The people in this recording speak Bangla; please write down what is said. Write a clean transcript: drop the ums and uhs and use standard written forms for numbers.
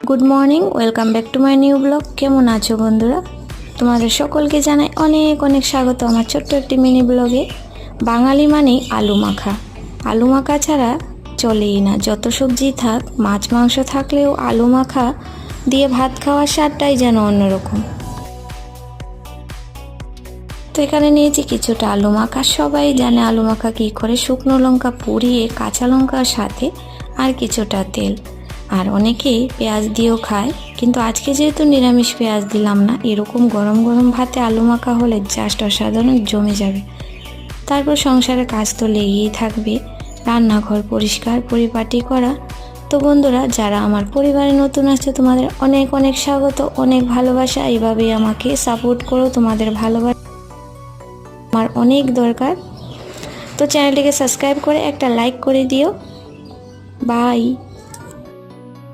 Good morning, welcome back to my new blog. কেমন আছো বন্ধুরা? তোমাদের সকলকে জানাই অনেক অনেক স্বাগত আমার ছোট্ট একটি মিনি ব্লগে। বাঙালি মানেই আলু মাখা। আলু মাখা ছাড়া চলেই না। যত সবজি থাক, মাছ মাংস থাকলেও আলু মাখা দিয়ে ভাত খাওয়ার স্বাদটাই যেন অন্যরকম। তো এখানে নিয়েছি কিছুটা আলু মাখা। সবাই জানে আলু মাখা কী করে, শুকনো লঙ্কা পুড়িয়ে কাঁচা লঙ্কার সাথে আর কিছুটা তেল, আর অনেকেই পেঁয়াজ দিয়েও খায়, কিন্তু আজকে যেহেতু নিরামিষ পেঁয়াজ দিলাম না। এরকম গরম গরম ভাতে আলু মাখা হলে জাস্ট অসাধারণ জমে যাবে। তারপর সংসারের কাজ তো লেগেই থাকবে, রান্নাঘর পরিষ্কার পরিপাটি করা। তো বন্ধুরা, যারা আমার পরিবারে নতুন আছে তোমাদের অনেক অনেক স্বাগত, অনেক ভালোবাসা। এইভাবেই আমাকে সাপোর্ট করো, তোমাদের ভালোবাসা আমার অনেক দরকার। তো চ্যানেলটিকে সাবস্ক্রাইব করে একটা লাইক করে দিও। বাই।